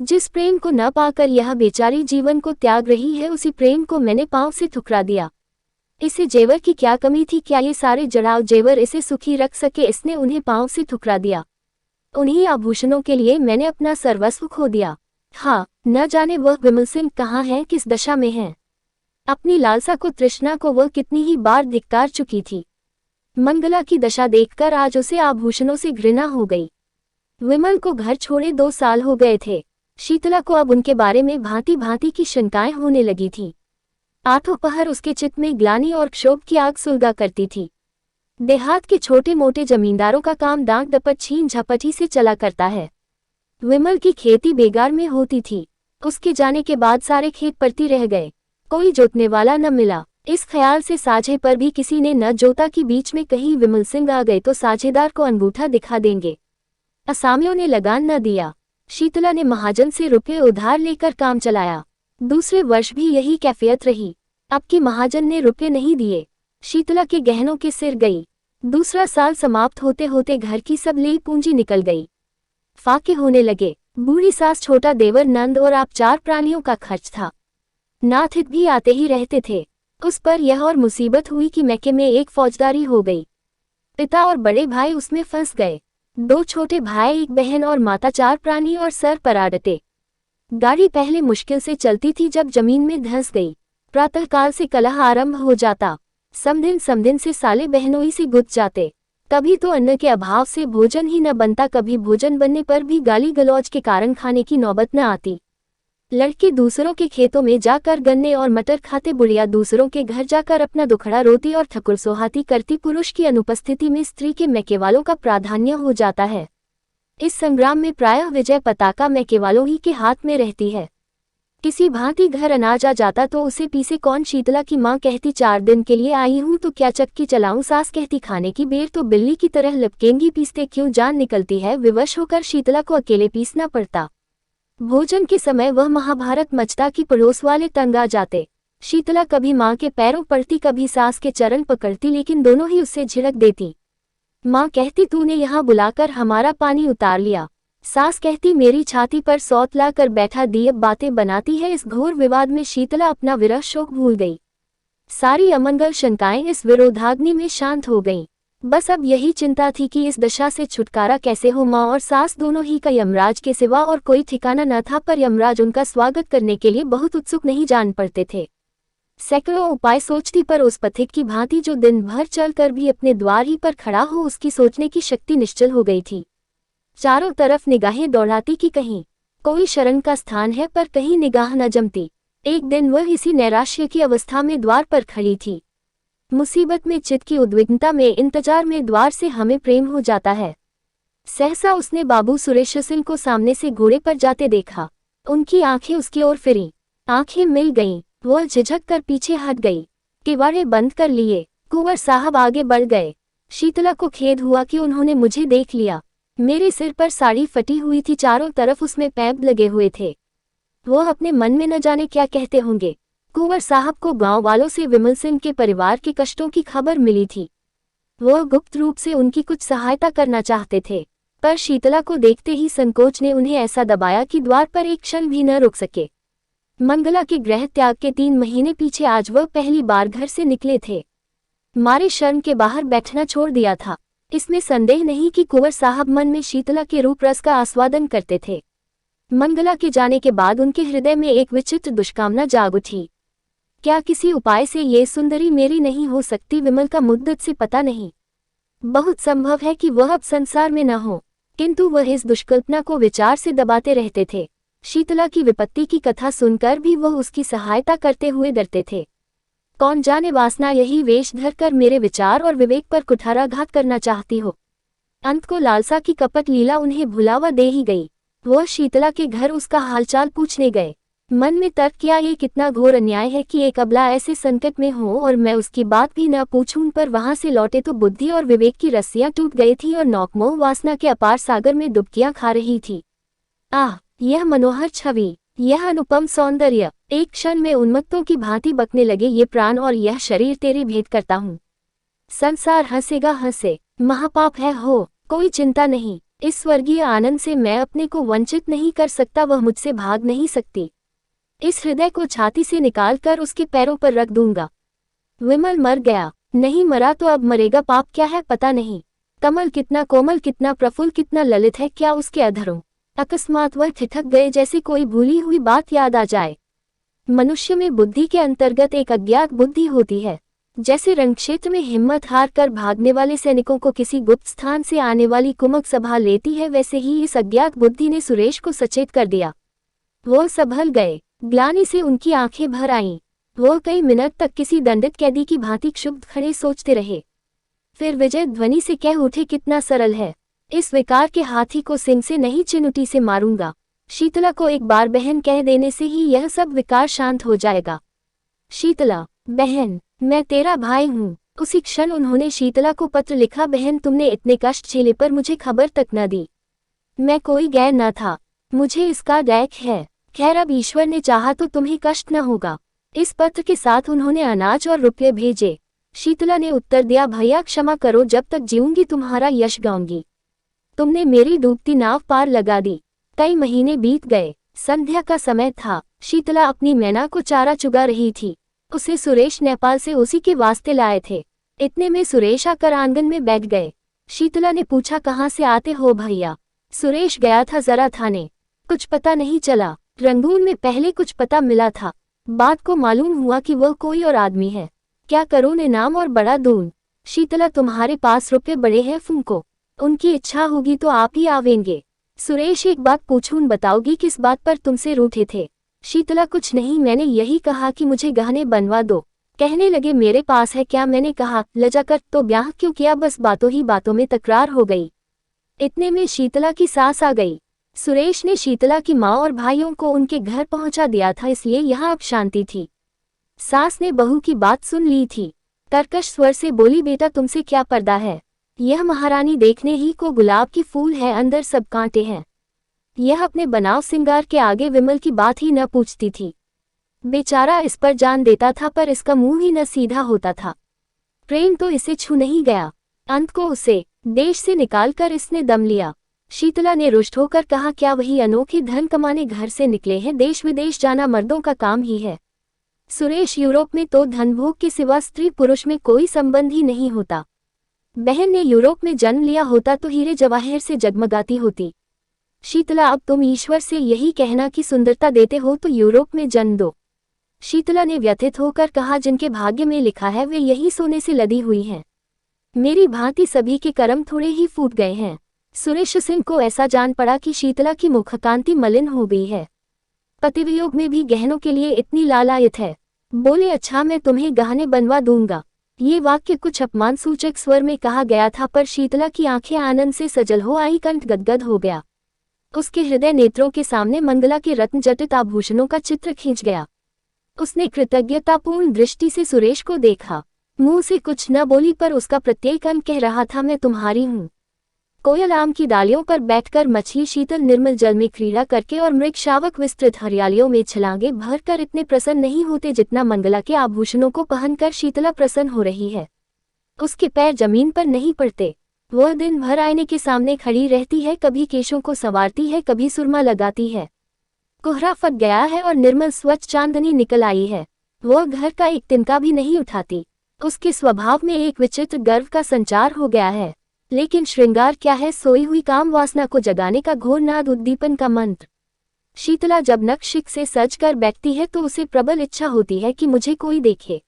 Speaker 1: जिस प्रेम को न पाकर यह बेचारी जीवन को त्याग रही है, उसी प्रेम को मैंने पांव से ठुकरा दिया। इसे जेवर की क्या कमी थी? क्या ये सारे जड़ाव जेवर इसे सुखी रख सके? इसने उन्हें पांव से ठुकरा दिया। उन्हीं आभूषणों के लिए मैंने अपना सर्वस्व खो दिया। हाँ, न जाने वह विमल सिंह कहाँ है, किस दशा में है। अपनी लालसा को, तृष्णा को वह कितनी ही बार धिक्कार चुकी थी। मंगला की दशा देखकर आज उसे आभूषणों से घृणा हो गई। विमल को घर छोड़े 2 साल हो गए थे। शीतला को अब उनके बारे में भांति भांति की शंकाएं होने लगी थीं। आठों पहर उसके चित्त में ग्लानि और क्षोभ की आग सुलगा करती थी। देहात के छोटे मोटे जमींदारों का काम डांक डपट छीन झपटी से चला करता है। विमल की खेती बेगार में होती थी। उसके जाने के बाद सारे खेत पड़ती रह गए, कोई जोतने वाला न मिला। इस ख्याल से साझे पर भी किसी ने न जोता कि बीच में कहीं विमल सिंह आ गए तो साझेदार को अंगूठा दिखा देंगे। असामियों ने लगान न दिया। शीतला ने महाजन से रुपये उधार लेकर काम चलाया। दूसरे वर्ष भी यही कैफियत रही। अब की महाजन ने रुपये नहीं दिए। शीतला के गहनों के सिर गई। दूसरा साल समाप्त होते होते घर की सब ली पूंजी निकल गई। फाके होने लगे। बूढ़ी सास, छोटा देवर, नंद और आप 4 प्राणियों का खर्च था। नाथित भी आते ही रहते थे। उस पर यह और मुसीबत हुई कि मैके में एक फौजदारी हो गई। पिता और बड़े भाई उसमें फंस गए। 2 छोटे भाई, 1 बहन और माता, 4 प्राणी और सर पर आ डटे। गाड़ी पहले मुश्किल से चलती थी, जब जमीन में धंस गई। प्रातःकाल से कलह आरंभ हो जाता। समदिन से साले बहनोई से गुथ जाते। कभी तो अन्न के अभाव से भोजन ही न बनता, कभी भोजन बनने पर भी गाली गलौज के कारण खाने की नौबत न आती। लड़के दूसरों के खेतों में जाकर गन्ने और मटर खाते, बुढ़िया दूसरों के घर जाकर अपना दुखड़ा रोती और ठकुर सोहाती करती। पुरुष की अनुपस्थिति में स्त्री के मैकेवालों का प्राधान्य हो जाता है। इस संग्राम में प्रायः विजय पताका मैकेवालों ही के हाथ में रहती है। किसी भांति घर अनाज आ जाता तो उसे पीसे कौन। शीतला की माँ कहती, 4 दिन के लिए आई हूँ तो क्या चक्की चलाऊं। सास कहती, खाने की बेर तो बिल्ली की तरह लपकेंगी, पीसते क्यों जान निकलती है। विवश होकर शीतला को अकेले पीसना पड़ता। भोजन के समय वह महाभारत मचता कि पड़ोस वाले तंग आ जाते। शीतला कभी माँ के पैरों पड़ती, कभी सास के चरण पकड़ती, लेकिन दोनों ही उससे झिड़क देती। माँ कहती, तूने यहाँ बुलाकर हमारा पानी उतार लिया। सास कहती, मेरी छाती पर सौत ला कर बैठा दिए बातें बनाती है। इस घोर विवाद में शीतला अपना विरह शोक भूल गई। सारी अमंगल शंकाएं इस विरोधाग्नि में शांत हो गईं। बस अब यही चिंता थी कि इस दशा से छुटकारा कैसे हो। माँ और सास दोनों ही का यमराज के सिवा और कोई ठिकाना न था, पर यमराज उनका स्वागत करने के लिए बहुत उत्सुक नहीं जान पड़ते थे। सैकड़ों उपाय सोचती, पर उस पथिक की भांति जो दिन भर चलकर भी अपने द्वार ही पर खड़ा हो, उसकी सोचने की शक्ति निश्चल हो गई थी। चारों तरफ निगाहें दौड़ाती कि कहीं कोई शरण का स्थान है, पर कहीं निगाह न जमती। एक दिन वह इसी नैराश्य की अवस्था में द्वार पर खड़ी थी। मुसीबत में, चित्त की उद्विग्नता में, इंतजार में द्वार से हमें प्रेम हो जाता है। सहसा उसने बाबू सुरेश सिंह को सामने से घोड़े पर जाते देखा। उनकी आंखें उसकी ओर फिरी। आंखें मिल गईं। वह झिझक कर पीछे हट गई। किवाड़े बंद कर लिए। कुंवर साहब आगे बढ़ गए। शीतला को खेद हुआ कि उन्होंने मुझे देख लिया। मेरे सिर पर साड़ी फटी हुई थी, चारों तरफ उसमें पैब लगे हुए थे। वह अपने मन में न जाने क्या कहते होंगे। कुंवर साहब को गांव वालों से विमल सिंह के परिवार के कष्टों की खबर मिली थी। वह गुप्त रूप से उनकी कुछ सहायता करना चाहते थे, पर शीतला को देखते ही संकोच ने उन्हें ऐसा दबाया कि द्वार पर एक क्षण भी न रुक सके। मंगला के गृह त्याग के 3 महीने पीछे आज वह पहली बार घर से निकले थे। मारे शर्म के बाहर बैठना छोड़ दिया था। इसमें संदेह नहीं कि कुंवर साहब मन में शीतला के रूप रस का आस्वादन करते थे। मंगला के जाने के बाद उनके हृदय में एक विचित्र दुष्कामना जाग उठी। क्या किसी उपाय से ये सुंदरी मेरी नहीं हो सकती? विमल का मुद्दत से पता नहीं। बहुत संभव है कि वह अब संसार में न हो, किंतु वह इस दुष्कल्पना को विचार से दबाते रहते थे। शीतला की विपत्ति की कथा सुनकर भी वह उसकी सहायता करते हुए डरते थे। कौन जाने वासना यही वेश धरकर मेरे विचार और विवेक पर कुठाराघात करना चाहती हो। अंत को लालसा की कपट लीला उन्हें भुलावा दे ही गई। वह शीतला के घर उसका हालचाल पूछने गए। मन में तर्क किया, ये कितना घोर अन्याय है कि एक अबला ऐसे संकट में हो और मैं उसकी बात भी न पूछूं। पर वहां से लौटे तो बुद्धि और विवेक की रस्सियां टूट गई थी और नौकमोह वासना के अपार सागर में डुबकियां खा रही थी। आह, यह मनोहर छवि, यह अनुपम सौंदर्य! एक क्षण में उन्मत्तों की भांति बकने लगे। ये प्राण और यह शरीर तेरी भेंट करता हूँ। संसार हंसेगा, हंसे, महापाप है हो, कोई चिंता नहीं। इस स्वर्गीय आनंद से मैं अपने को वंचित नहीं कर सकता, वह मुझसे भाग नहीं सकती। इस हृदय को छाती से निकालकर उसके पैरों पर रख दूंगा। विमल मर गया, नहीं मरा तो अब मरेगा। पाप क्या है पता नहीं। कमल कितना कोमल, कितना प्रफुल्ल, कितना ललित है क्या उसके अधरों। अकस्मात वह ठिठक गए, जैसे कोई भूली हुई बात याद आ जाए। मनुष्य में बुद्धि के अंतर्गत एक अज्ञात बुद्धि होती है। जैसे रणक्षेत्र में हिम्मत हार कर भागने वाले सैनिकों को किसी गुप्त स्थान से आने वाली कुमक सभा लेती है, वैसे ही इस अज्ञात बुद्धि ने सुरेश को सचेत कर दिया। वो संभल गए। ग्लानि से उनकी आंखें भर आईं। वो कई मिनट तक किसी दंडित कैदी की भांति क्षुब्ध खड़े सोचते रहे। फिर विजय ध्वनि से कह उठे, कितना सरल है। इस विकार के हाथी को सिंग से नहीं चिनुटी से मारूंगा। शीतला को एक बार बहन कह देने से ही यह सब विकार शांत हो जाएगा। शीतला, बहन, मैं तेरा भाई हूँ। उसी क्षण उन्होंने शीतला को पत्र लिखा, बहन तुमने इतने कष्ट झेले पर मुझे खबर तक न दी। मैं कोई गैर न था, मुझे इसका डैक है। खैर अब ईश्वर ने चाहा तो तुम्हें कष्ट न होगा। इस पत्र के साथ उन्होंने अनाज और रुपये भेजे। शीतला ने उत्तर दिया, भैया क्षमा करो, जब तक जीऊंगी तुम्हारा यश गाऊंगी। तुमने मेरी डूबती नाव पार लगा दी। कई महीने बीत गए। संध्या का समय था। शीतला अपनी मैना को चारा चुगा रही थी। उसे सुरेश नेपाल से उसी के वास्ते लाए थे। इतने में सुरेश आकर आंगन में बैठ गए। शीतला ने पूछा, कहाँ से आते हो भैया? सुरेश गया था जरा थाने, कुछ पता नहीं चला। रंगून में पहले कुछ पता मिला था, बात को मालूम हुआ कि वह कोई और आदमी है। क्या करूं, इनाम और बड़ा दून। शीतला तुम्हारे पास रुपये बड़े हैं फूंको, उनकी इच्छा होगी तो आप ही आवेंगे। सुरेश एक बात पूछूं, बताओगी किस बात पर तुमसे रूठे थे? शीतला, कुछ नहीं, मैंने यही कहा कि मुझे गहने बनवा दो। कहने लगे मेरे पास है क्या? मैंने कहा लजाकर, तो ब्याह क्यों किया? बस बातों ही बातों में तकरार हो गई। इतने में शीतला की सास आ गई। सुरेश ने शीतला की माँ और भाइयों को उनके घर पहुंचा दिया था, इसलिए यहाँ अब शांति थी। सास ने बहू की बात सुन ली थी। कर्कश स्वर से बोली, बेटा तुमसे क्या पर्दा है? यह महारानी देखने ही को गुलाब की फूल है, अंदर सब कांटे हैं। यह अपने बनाव सिंगार के आगे विमल की बात ही न पूछती थी। बेचारा इस पर जान देता था, पर इसका मुंह ही न सीधा होता था। प्रेम तो इसे छू नहीं गया। अंत को उसे देश से निकालकर इसने दम लिया। शीतला ने रुष्ट होकर कहा, क्या वही अनोखे धन कमाने घर से निकले हैं? देश विदेश जाना मर्दों का काम ही है। सुरेश, यूरोप में तो धनभोग के सिवा स्त्री पुरुष में कोई संबंध ही नहीं होता। बहन ने यूरोप में जन्म लिया होता तो हीरे जवाहर से जगमगाती होती। शीतला, अब तुम ईश्वर से यही कहना कि सुंदरता देते हो तो यूरोप में जन्म दो। शीतला ने व्यथित होकर कहा, जिनके भाग्य में लिखा है वे यही सोने से लदी हुई हैं। मेरी भांति सभी के कर्म थोड़े ही फूट गए हैं। सुरेश सिंह को ऐसा जान पड़ा कि शीतला की मुखकांति मलिन हो गई है। पतिवियोग में भी गहनों के लिए इतनी लालायत है। बोले, अच्छा मैं तुम्हें गहने बनवा दूंगा। ये वाक्य कुछ अपमान सूचक स्वर में कहा गया था, पर शीतला की आंखें आनंद से सजल हो आई, कंठ गदगद हो गया। उसके हृदय नेत्रों के सामने मंगला के रत्न जटित आभूषणों का चित्र खींच गया। उसने कृतज्ञतापूर्ण दृष्टि से सुरेश को देखा। मुंह से कुछ न बोली, पर उसका प्रत्येक अंग कह रहा था, मैं तुम्हारी हूँ। कोयल आम की डालियों पर बैठकर, मछली शीतल निर्मल जल में क्रीड़ा करके और मृग शावक विस्तृत हरियालियों में छलांगे भरकर इतने प्रसन्न नहीं होते जितना मंगला के आभूषणों को पहनकर शीतला प्रसन्न हो रही है। उसके पैर जमीन पर नहीं पड़ते। वह दिन भर आईने के सामने खड़ी रहती है, कभी केशों को संवारती है, कभी सुरमा लगाती है। कोहरा फट गया है और निर्मल स्वच्छ चांदनी निकल आई है। वह घर का एक तिनका भी नहीं उठाती। उसके स्वभाव में एक विचित्र गर्व का संचार हो गया है। लेकिन श्रृंगार क्या है? सोई हुई काम वासना को जगाने का घोर नाद, उद्दीपन का मंत्र। शीतला जब नक्शिक से सज कर बैठती है तो उसे प्रबल इच्छा होती है कि मुझे कोई देखे।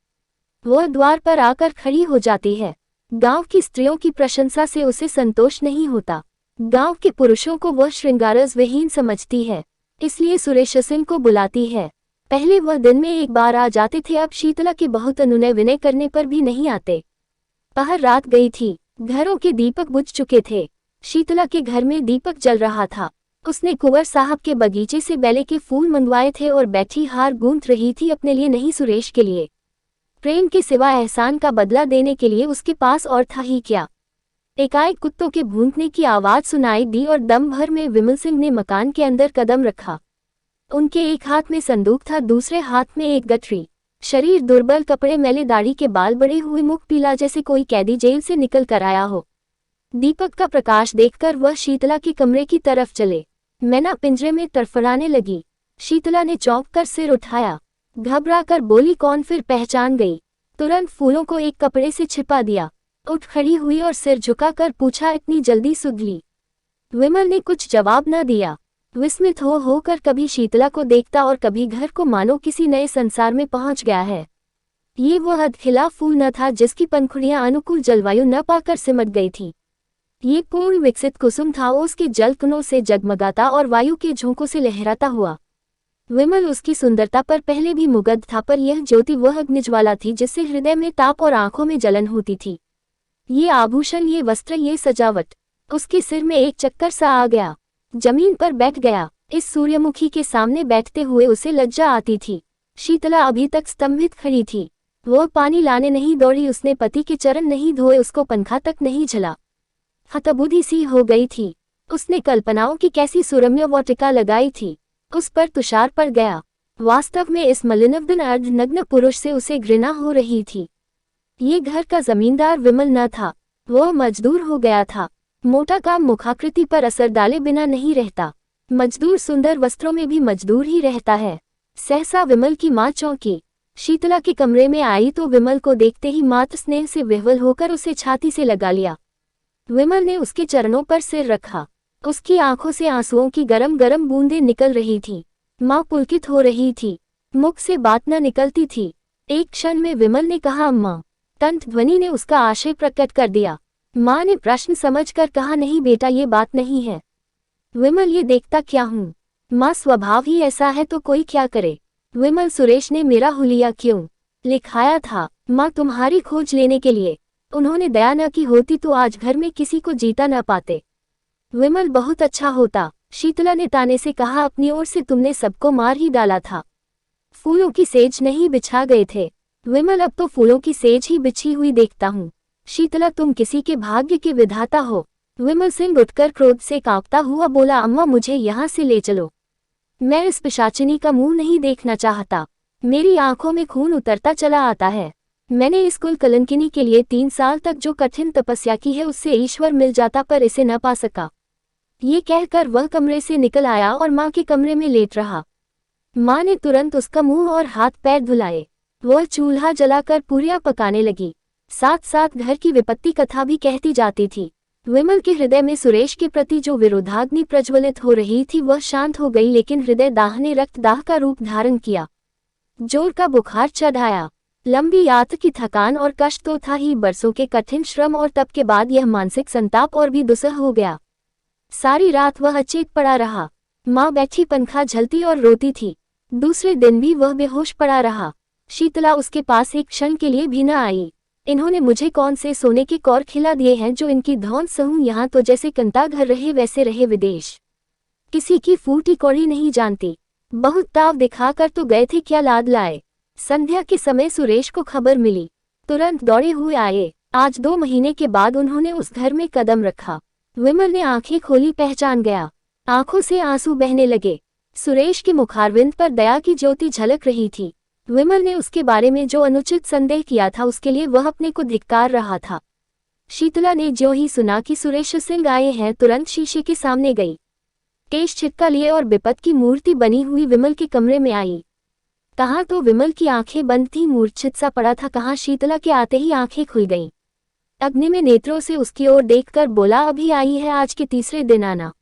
Speaker 1: वह द्वार पर आकर खड़ी हो जाती है। गांव की स्त्रियों की प्रशंसा से उसे संतोष नहीं होता। गांव के पुरुषों को वह श्रृंगारस विहीन समझती है, इसलिए सुरेश सिंह को बुलाती है। पहले वह दिन में एक बार आ जाते थे, अब शीतला के बहुत अनुनय विनय करने पर भी नहीं आते। पहर रात गई थी, घरों के दीपक बुझ चुके थे। शीतला के घर में दीपक जल रहा था। उसने कुंवर साहब के बगीचे से बेले के फूल मंगवाए थे और बैठी हार गूंथ रही थी, अपने लिए नहीं सुरेश के लिए। प्रेम के सिवा एहसान का बदला देने के लिए उसके पास और था ही क्या। एकाएक कुत्तों के भूंकने की आवाज सुनाई दी और दम भर में विमल सिंह ने मकान के अंदर कदम रखा। उनके एक हाथ में संदूक था, दूसरे हाथ में एक गठरी। शरीर दुर्बल, कपड़े मैले, दाढ़ी के बाल बड़े हुए, मुख पीला जैसे कोई कैदी जेल से निकल कर आया हो। दीपक का प्रकाश देखकर वह शीतला के कमरे की तरफ चले। मैना पिंजरे में तड़फड़ाने लगी। शीतला ने चौंक कर सिर उठाया, घबरा कर बोली, कौन? फिर पहचान गई। तुरंत फूलों को एक कपड़े से छिपा दिया। उठ खड़ी हुई और सिर झुकाकर पूछा, इतनी जल्दी सुधली? विमल ने कुछ जवाब न दिया। विस्मित होकर कभी शीतला को देखता और कभी घर को, मानो किसी नए संसार में पहुंच गया है। ये वह अधखिला फूल न था जिसकी पंखुड़ियां अनुकूल जलवायु न पाकर सिमट गई थी। ये पूर्ण विकसित कुसुम था, उसके जलकणों से जगमगाता और वायु के झोंकों से लहराता हुआ। विमल उसकी सुंदरता पर पहले भी मुग्ध था, पर यह ज्योति वह अग्निज्वाला थी जिससे हृदय में ताप और आंखों में जलन होती थी। ये आभूषण, ये वस्त्र, ये सजावट। उसके सिर में एक चक्कर सा आ गया। जमीन पर बैठ गया। इस सूर्यमुखी के सामने बैठते हुए उसे लज्जा आती थी। शीतला अभी तक स्तंभित खड़ी थी। वो पानी लाने नहीं दौड़ी, उसने पति के चरण नहीं धोए, उसको पंखा तक नहीं झला। हतबुद्धि सी हो गई थी। उसने कल्पनाओं की कैसी सुरम्य वाटिका लगाई थी, उस पर तुषार पड़ गया। वास्तव में इस मलिनवदन अर्धनग्न पुरुष से उसे घृणा हो रही थी। ये घर का जमींदार विमल न था, वो मजदूर हो गया था। मोटा काम मुखाकृति पर असर डाले बिना नहीं रहता। मजदूर सुंदर वस्त्रों में भी मजदूर ही रहता है। सहसा विमल की माँ चौंकी। शीतला के कमरे में आई तो विमल को देखते ही मात्र स्नेह से विह्वल होकर उसे छाती से लगा लिया। विमल ने उसके चरणों पर सिर रखा। उसकी आंखों से आंसुओं की गरम गरम बूंदें निकल रही थीं। माँ पुलकित हो रही थी, मुख से बात न निकलती थी। एक क्षण में विमल ने कहा, अम्मा। तंत ध्वनि ने उसका आशय प्रकट कर दिया। माँ ने प्रश्न समझकर कहा, नहीं बेटा, ये बात नहीं है। विमल, ये देखता क्या हूँ? माँ, स्वभाव ही ऐसा है तो कोई क्या करे। विमल, सुरेश ने मेरा हुलिया क्यों लिखाया था? माँ, तुम्हारी खोज लेने के लिए। उन्होंने दया न की होती तो आज घर में किसी को जीता न पाते। विमल, बहुत अच्छा होता। शीतला ने ताने से कहा, अपनी ओर से तुमने सबको मार ही डाला था। फूलों की सेज नहीं बिछा गए थे। विमल, अब तो फूलों की सेज ही बिछी हुई देखता हूँ। शीतला, तुम किसी के भाग्य के विधाता हो। विमल सिंह उठकर क्रोध से कांपता हुआ बोला, अम्मा, मुझे यहाँ से ले चलो। मैं इस पिशाचिनी का मुंह नहीं देखना चाहता। मेरी आंखों में खून उतरता चला आता है। मैंने इस कुल कलंकिनी के लिए 3 साल तक जो कठिन तपस्या की है उससे ईश्वर मिल जाता, पर इसे न पा सका। ये कहकर वह कमरे से निकल आया और माँ के कमरे में लेट रहा। माँ ने तुरंत उसका मुंह और हाथ पैर धुलाए। वह चूल्हा जलाकर पूरियां पकाने लगी। साथ साथ घर की विपत्ति कथा भी कहती जाती थी। विमल के हृदय में सुरेश के प्रति जो विरोधाग्नि प्रज्वलित हो रही थी वह शांत हो गई, लेकिन हृदय दाह ने रक्तदाह का रूप धारण किया। जोर का बुखार चढ़ आया। लंबी यात्रा की थकान और कष्ट तो था ही, बरसों के कठिन श्रम और तप के बाद यह मानसिक संताप और भी दुस्सह हो गया। सारी रात वह अचेत पड़ा रहा। माँ बैठी पंखा झलती और रोती थी। दूसरे दिन भी वह बेहोश पड़ा रहा। शीतला उसके पास एक क्षण के लिए भी न आई। इन्होंने मुझे कौन से सोने के कौर खिला दिए हैं जो इनकी धौन सहूं, यहाँ तो जैसे कंता घर रहे वैसे रहे विदेश। किसी की फूटी कौड़ी नहीं जानती। बहुत ताव दिखाकर तो गए थे, क्या लाद लाए। संध्या के समय सुरेश को खबर मिली, तुरंत दौड़े हुए आए। आज 2 महीने के बाद उन्होंने उस घर में कदम रखा। विमल ने आंखें खोली, पहचान गया। आंखों से आंसू बहने लगे। सुरेश के मुखारविंद पर दया की ज्योति झलक रही थी। विमल ने उसके बारे में जो अनुचित संदेह किया था उसके लिए वह अपने को धिक्कार रहा था। शीतला ने ज्यों ही सुना कि सुरेश सिंह आए हैं, तुरंत शीशे के सामने गई। केश छिटका लिए और विपत की मूर्ति बनी हुई विमल के कमरे में आई। कहाँ तो विमल की आंखें बंद थी, मूर्छित सा पड़ा था, कहाँ शीतला के आते ही आंखें खुल गईं। अग्नि में नेत्रों से उसकी ओर देखकर बोला, अभी आई है, आज के तीसरे दिन आना।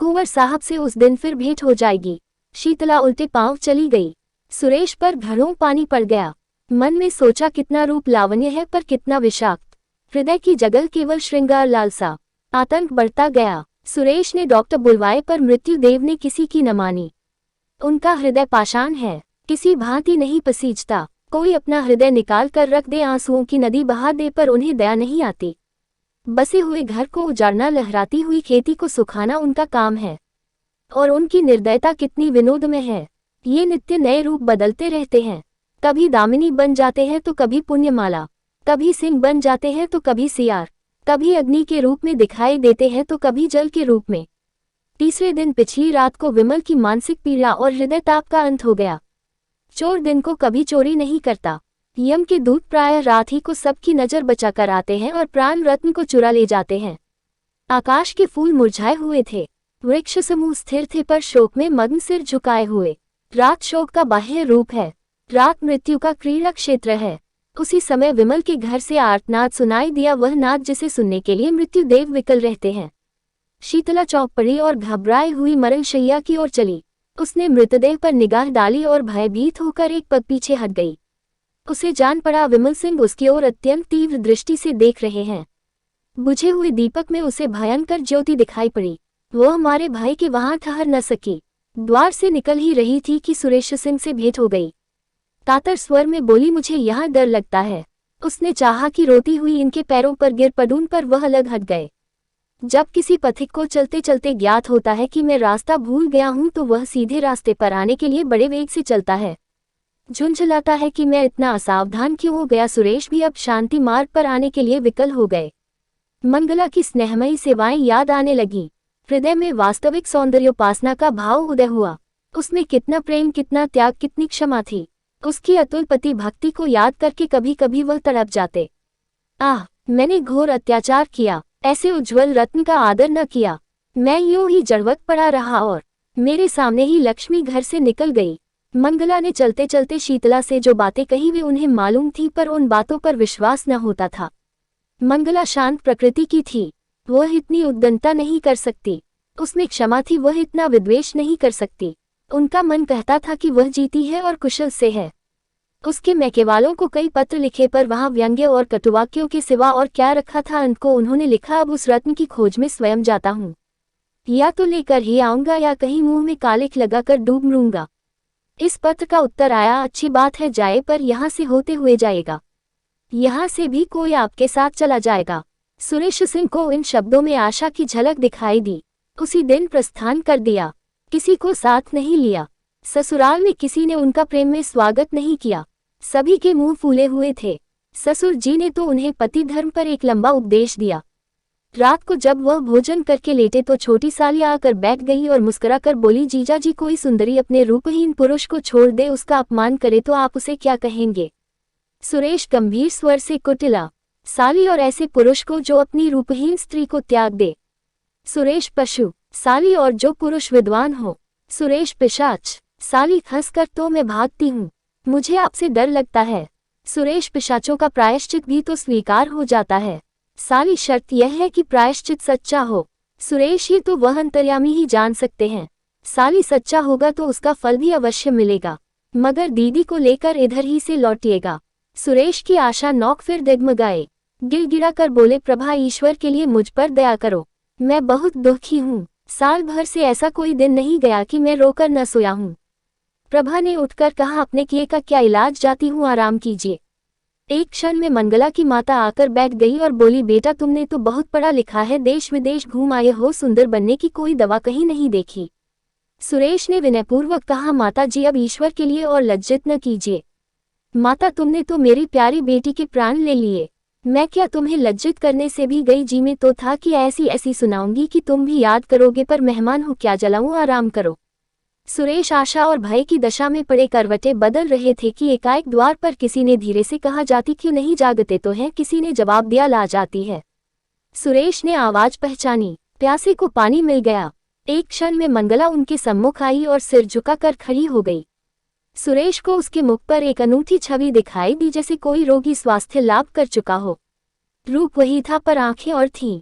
Speaker 1: कुंवर साहब से उस दिन फिर भेंट हो जाएगी। शीतला उल्टे पांव चली गई। सुरेश पर घड़ों पानी पड़ गया। मन में सोचा, कितना रूप लावण्य है पर कितना विषाक्त। हृदय की जगह केवल श्रृंगार लालसा। आतंक बढ़ता गया। सुरेश ने डॉक्टर बुलवाए पर मृत्युदेव ने किसी की न मानी। उनका हृदय पाषाण है, किसी भांति नहीं पसीजता। कोई अपना हृदय निकाल कर रख दे, आंसुओं की नदी बहा दे, पर उन्हें दया नहीं आती। बसे हुए घर को उजाड़ना, लहराती हुई खेती को सुखाना उनका काम है। और उनकी निर्दयता कितनी विनोदमय है। ये नित्य नए रूप बदलते रहते हैं। कभी दामिनी बन जाते हैं तो कभी पुण्यमाला, कभी सिंह बन जाते हैं तो कभी सियार, कभी अग्नि के रूप में दिखाई देते हैं तो कभी जल के रूप में। तीसरे दिन पिछली रात को विमल की मानसिक पीड़ा और हृदय ताप का अंत हो गया। चोर दिन को कभी चोरी नहीं करता। यम के दूत प्रायः रात ही को सबकी नजर बचाकर आते हैं और प्राण रत्न को चुरा ले जाते हैं। आकाश के फूल मुरझाए हुए थे, वृक्ष समूह स्थिर थे पर शोक में मग्न सिर झुकाए हुए। रात शोक का बाह्य रूप है, रात मृत्यु का क्रीड़ा क्षेत्र है। उसी समय विमल के घर से आर्तनाद सुनाई दिया, वह नाद जिसे सुनने के लिए मृत्युदेव विकल रहते हैं। शीतला चौंक पड़ी और घबराई हुई मरणशैया की ओर चली। उसने मृतदेह पर निगाह डाली और भयभीत होकर एक पग पीछे हट गई। उसे जान पड़ा विमल सिंह उसकी ओर अत्यंत तीव्र दृष्टि से देख रहे हैं। बुझे हुए दीपक में उसे भयंकर ज्योति दिखाई पड़ी। वह हमारे भाई के वहां ठहर न सकी। द्वार से निकल ही रही थी कि सुरेश सिंह से भेंट हो गई। कातर स्वर में बोली, मुझे यहाँ डर लगता है। उसने चाहा कि रोती हुई इनके पैरों पर गिर पड़ूं, पर वह अलग हट गए। जब किसी पथिक को चलते चलते ज्ञात होता है कि मैं रास्ता भूल गया हूं तो वह सीधे रास्ते पर आने के लिए बड़े वेग से चलता है। झुंझलाता है कि मैं इतना असावधान क्यों हो गया। सुरेश भी अब शांति मार्ग पर आने के लिए विकल हो गए। मंगला की स्नेहमयी सेवाएं याद आने लगी। हृदय में वास्तविक सौंदर्योपासना का भाव उदय हुआ। उसमें कितना प्रेम, कितना त्याग, कितनी क्षमा थी। उसकी अतुल पति भक्ति को याद करके कभी कभी वह तड़प जाते। आह, मैंने घोर अत्याचार किया, ऐसे उज्जवल रत्न का आदर न किया। मैं यूं ही जड़वत पड़ा रहा और मेरे सामने ही लक्ष्मी घर से निकल गई। मंगला ने चलते चलते शीतला से जो बातें कही वे उन्हें मालूम थी, पर उन बातों पर विश्वास न होता था। मंगला शांत प्रकृति की थी, वह इतनी उद्दंडता नहीं कर सकती। उसमें क्षमा थी, वह इतना विद्वेष नहीं कर सकती। उनका मन कहता था कि वह जीती है और कुशल से है। उसके मैकेवालों को कई पत्र लिखे, पर वहां व्यंग्य और कटुवाक्यों के सिवा और क्या रखा था। अंत को उन्होंने लिखा, अब उस रत्न की खोज में स्वयं जाता हूँ। या तो लेकर ही आऊंगा या कहीं मुंह में कालिख लगाकर डूब मरूंगा। इस पत्र का उत्तर आया, अच्छी बात है, जाए, पर यहाँ से होते हुए जाएगा। यहाँ से भी कोई आपके साथ चला जाएगा। सुरेश सिंह को इन शब्दों में आशा की झलक दिखाई दी। उसी दिन प्रस्थान कर दिया। किसी को साथ नहीं लिया। ससुराल में किसी ने उनका प्रेम में स्वागत नहीं किया। सभी के मुंह फूले हुए थे। ससुर जी ने तो उन्हें पति धर्म पर एक लंबा उपदेश दिया। रात को जब वह भोजन करके लेटे तो छोटी साली आकर बैठ गई और मुस्कुराकर बोली, जीजा जी, कोई सुंदरी अपने रूपहीन पुरुष को छोड़ दे, उसका अपमान करे तो आप उसे क्या कहेंगे? सुरेश गंभीर स्वर से कुटिला, साली, और ऐसे पुरुष को जो अपनी रूपहीन स्त्री को त्याग दे। सुरेश पशु, साली, और जो पुरुष विद्वान हो। सुरेश पिशाच, साली, हंसकर तो मैं भागती हूँ, मुझे आपसे डर लगता है। सुरेश पिशाचों का प्रायश्चित भी तो स्वीकार हो जाता है। साली, शर्त यह है कि प्रायश्चित सच्चा हो। सुरेश, ये तो वह अंतर्यामी ही जान सकते हैं। साली, सच्चा होगा तो उसका फल भी अवश्य मिलेगा, मगर दीदी को लेकर इधर ही से लौटिएगा। सुरेश की आशा नौक फिर डगमगाए, गिड़गिड़ा कर बोले, प्रभा, ईश्वर के लिए मुझ पर दया करो, मैं बहुत दुखी हूँ। साल भर से ऐसा कोई दिन नहीं गया कि मैं रोकर न सोया हूँ। प्रभा ने उठकर कहा, अपने किए का क्या इलाज, जाती हूँ, आराम कीजिए। एक क्षण में मंगला की माता आकर बैठ गई और बोली, बेटा, तुमने तो बहुत पढ़ा लिखा है, देश विदेश घूम आए हो, सुंदर बनने की कोई दवा कहीं नहीं देखी। सुरेश ने विनयपूर्वक कहा, माता जी, अब ईश्वर के लिए और लज्जित न कीजिए। माता, तुमने तो मेरी प्यारी बेटी के प्राण ले लिए। मैं क्या तुम्हें लज्जित करने से भी गई? जी में तो था कि ऐसी ऐसी सुनाऊंगी कि तुम भी याद करोगे, पर मेहमान हो, क्या जलाऊं, आराम करो। सुरेश आशा और भय की दशा में पड़े करवटें बदल रहे थे कि एकाएक द्वार पर किसी ने धीरे से कहा, जाती क्यों नहीं, जागते तो हैं? किसी ने जवाब दिया, ला जाती है। सुरेश ने आवाज पहचानी, प्यासे को पानी मिल गया। एक क्षण में मंगला उनके सम्मुख आई और सिर झुकाकर खड़ी हो गई। सुरेश को उसके मुख पर एक अनूठी छवि दिखाई दी, जैसे कोई रोगी स्वास्थ्य लाभ कर चुका हो। रूप वही था, पर आंखें और थीं।